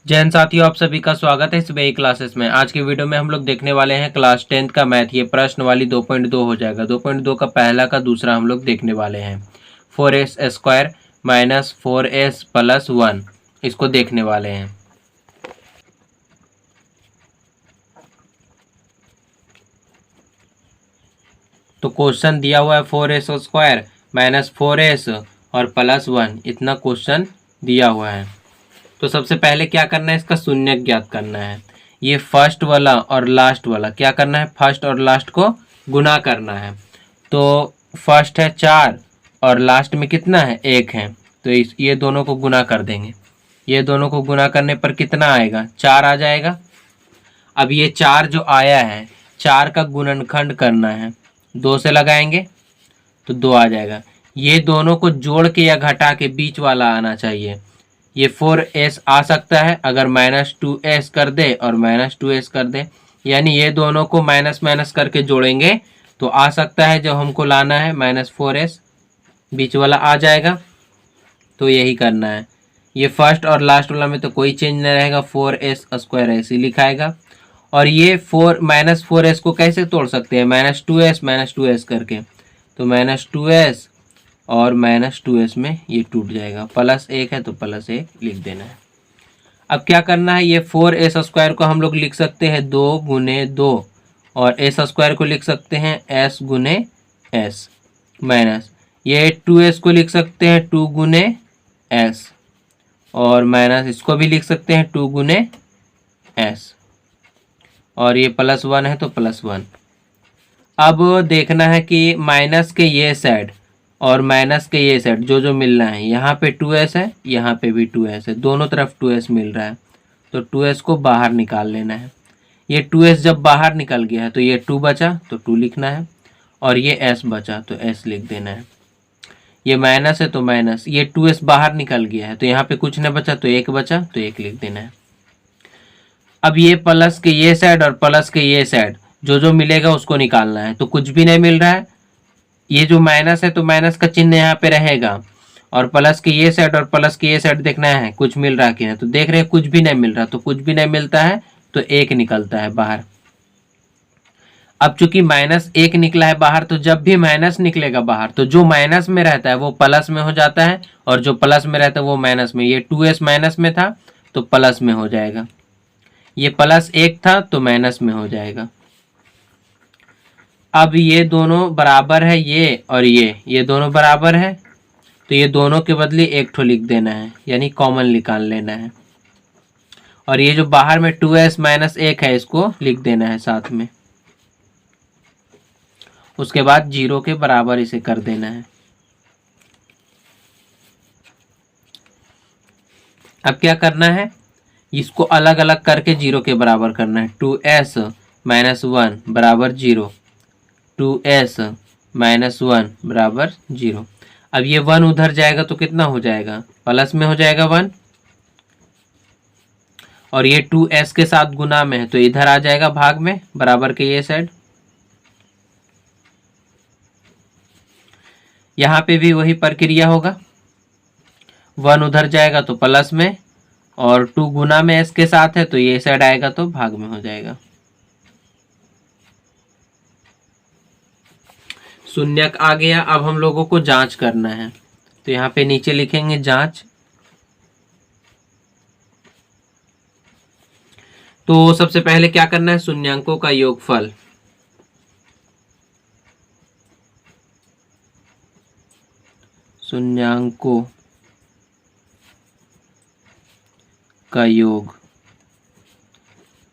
जय हिंद साथियों, आप सभी का स्वागत है इस वे क्लासेस में। आज के वीडियो में हम लोग देखने वाले हैं क्लास 10th का मैथ। ये प्रश्न वाली 2.2 हो जाएगा। 2.2 का पहला का दूसरा हम लोग देखने वाले हैं। 4s² माइनस 4s प्लस 1 इसको देखने वाले हैं। तो क्वेश्चन दिया हुआ है 4s² माइनस 4s और प्लस 1, इतना क्वेश्चन दिया हुआ है। तो सबसे पहले क्या करना है, इसका शून्य ज्ञात करना है। ये फर्स्ट वाला और लास्ट वाला क्या करना है, फर्स्ट और लास्ट को गुना करना है। तो फर्स्ट है 4 और लास्ट में कितना है 1 है, तो ये दोनों को गुना कर देंगे। ये दोनों को गुना करने पर कितना आएगा, 4 आ जाएगा। अब ये 4 जो आया है, 4 का गुणनखंड करना है, 2 से लगाएंगे तो 2 आ जाएगा। ये दोनों को जोड़ के या घटा के बीच वाला आना चाहिए। ये 4s आ सकता है अगर -2s कर दे और -2s कर दे, यानी ये दोनों को माइनस माइनस करके जोड़ेंगे तो आ सकता है। जब हमको लाना है -4s, बीच वाला आ जाएगा। तो यही करना है। ये फर्स्ट और लास्ट वाला में तो कोई चेंज नहीं रहेगा, 4s² ऐसे लिखाएगा। और ये -4s को कैसे तोड़ सकते हैं, -2s करके, तो -2s और -2s में ये टूट जाएगा। +1 है तो +1 लिख देना है। अब क्या करना है, ये 4s² को हम लोग लिख सकते हैं 2 गुने 2 और s² को लिख सकते हैं s गुने s माइनस ये 2s को लिख सकते हैं 2 गुने s और माइनस इसको भी लिख सकते हैं 2 गुने s और ये +1 है तो +1। अब देखना है कि माइनस के ये साइड और माइनस के ये साइड जो जो मिल रहा है, यहाँ पे 2s है, यहाँ पे भी 2s है, दोनों तरफ 2s मिल रहा है, तो 2s को बाहर निकाल लेना है। ये 2s जब बाहर निकल गया है तो ये 2 बचा तो 2 लिखना है और ये s बचा तो s लिख देना है। ये माइनस है तो माइनस, ये 2s बाहर निकल गया है तो यहाँ पे कुछ नहीं बचा तो 1 बचा तो 1 लिख देना है। अब ये प्लस के ये साइड और प्लस के ये साइड जो जो मिलेगा उसको निकालना है। तो कुछ भी नहीं मिल रहा है, ये जो माइनस है तो माइनस का चिन्ह यहाँ पे रहेगा, और प्लस के ये साइड और प्लस के ये साइड देखना है कुछ मिल रहा कि नहीं। तो देख रहे हैं कुछ भी नहीं मिल रहा, तो कुछ भी नहीं मिलता है तो 1 निकलता है बाहर। अब चूंकि -1 निकला है बाहर, तो जब भी माइनस निकलेगा बाहर तो जो माइनस में रहता है वो प्लस में हो जाता है और जो प्लस में रहता है वो माइनस में। ये 2s माइनस में था तो प्लस में हो जाएगा, ये +1 था तो माइनस में हो जाएगा। अब ये दोनों बराबर है, ये और ये दोनों बराबर है, तो ये दोनों के बदले 1 ठो लिख देना है, यानी कॉमन निकाल लेना है। और ये जो बाहर में 2s - 1 है इसको लिख देना है साथ में। उसके बाद 0 के बराबर इसे कर देना है। अब क्या करना है, इसको अलग अलग करके 0 के बराबर करना है। 2s - 1 बराबर 0, 2s - 1 बराबर 0। अब ये 1 उधर जाएगा तो कितना हो जाएगा, प्लस में हो जाएगा 1, और ये 2s के साथ गुना में है तो इधर आ जाएगा भाग में, बराबर के ये साइड। यहाँ पे भी वही प्रक्रिया होगा, 1 उधर जाएगा तो प्लस में, और 2 गुना में s के साथ है तो ये साइड आएगा तो भाग में हो जाएगा। शून्यक आ गया। अब हम लोगों को जांच करना है, तो यहाँ पे नीचे लिखेंगे जांच। तो सबसे पहले क्या करना है, शून्यांकों का योगफल। शून्यांकों का योग,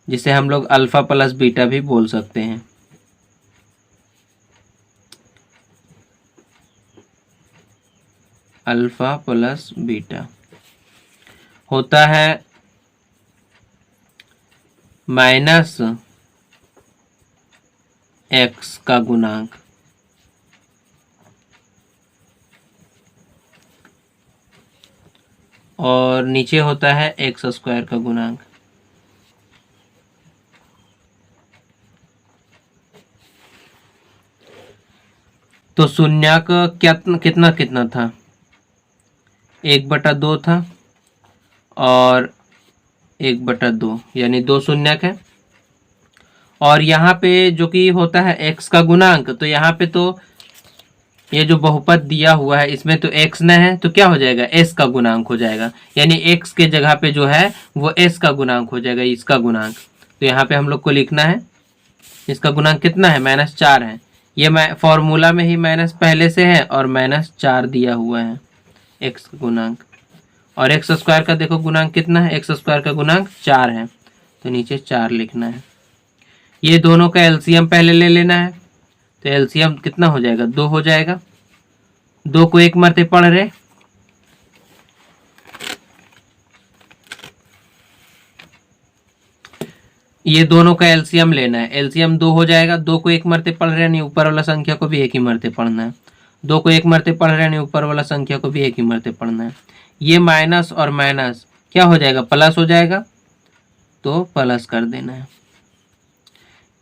जिसे हम लोग अल्फा प्लस बीटा भी बोल सकते हैं। अल्फा प्लस बीटा होता है -x का गुणांक, और नीचे होता है x² का गुणांक। तो शून्यक कितना कितना था, 1/2 था और 1/2 यानी 2 शून्यक है। और यहाँ पे जो कि होता है x का गुणांक, तो यहाँ पे तो ये जो बहुपद दिया हुआ है इसमें तो x न है, तो क्या हो जाएगा, s का गुणांक हो जाएगा। यानी x के जगह पे जो है वो s का गुणांक हो जाएगा, इसका गुणांक। तो यहाँ पे हम लोग को लिखना है इसका गुणांक कितना है, -4 है। ये फॉर्मूला में ही माइनस पहले से है और -4 दिया हुआ है x का गुणांक। और एक्स स्क्वायर का देखो गुणांक कितना है, एक्स स्क्वायर का गुणांक 4 है, तो नीचे 4 लिखना है। ये दोनों का एलसीएम पहले ले लेना है, तो एलसीएम कितना हो जाएगा, 2 हो जाएगा। 2 को एक मरते पढ़ रहे, ये दोनों का एलसीएम लेना है, एलसीएम 2 हो जाएगा। 2 को एक मरते पढ़ रहे नहीं, ऊपर वाला संख्या को भी एक ही मरते पढ़ना है। 2 को एक मरते पढ़ रहे नहीं, ऊपर वाला संख्या को भी एक ही मरते पढ़ना है। ये माइनस और माइनस क्या हो जाएगा, प्लस हो जाएगा, तो प्लस कर देना है।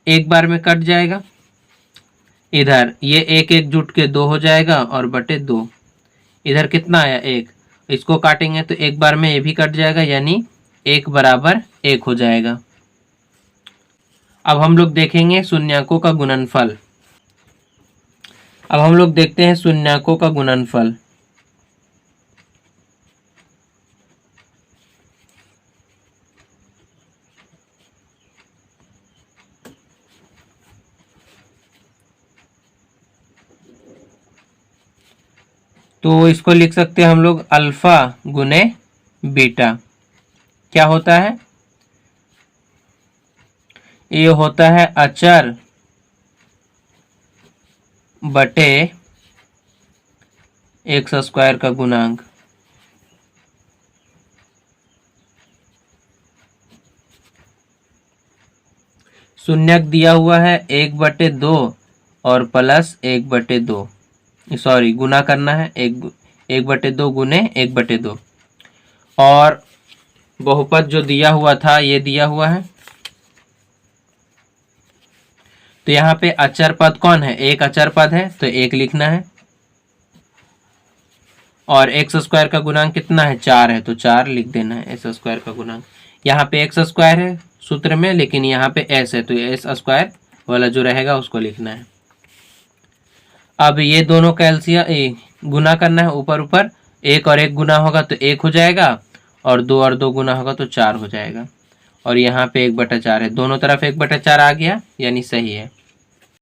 एक बार में कट जाएगा, इधर ये एक एक जुट के 2 हो जाएगा और बटे 2। इधर कितना आया, 1, इसको काटेंगे तो एक बार में ये भी कट जाएगा, यानी 1 बराबर 1 हो जाएगा। अब हम लोग देखेंगे शून्यकों का गुणनफल। अब हम लोग देखते हैं शून्यकों का गुणनफल। तो इसको लिख सकते हैं हम लोग अल्फा गुने बीटा। क्या होता है, ये होता है अचर बटे एक्स स्क्वायर का गुणांक। शून्यक दिया हुआ है 1/2 और प्लस 1/2, सॉरी गुना करना है, 1/2 गुने 1/2। और बहुपद जो दिया हुआ था ये दिया हुआ है, तो यहाँ पे अचर पद कौन है, एक अचर पद है, तो 1 लिखना है। और एक्स स्क्वायर का गुणांक कितना है, 4 है, तो 4 लिख देना है एक्स स्क्वायर का गुणांक। यहाँ पे एक्स स्क्वायर है सूत्र में, लेकिन यहाँ पे एस है, तो एस स्क्वायर वाला जो रहेगा उसको लिखना है। अब ये दोनों का एलसीएम गुना करना है, ऊपर ऊपर 1 और 1 गुना होगा तो 1 हो जाएगा, और 2 और 2 गुना होगा तो 4 हो जाएगा। और यहाँ पे 1/4 है, दोनों तरफ 1/4 आ गया, यानी सही है।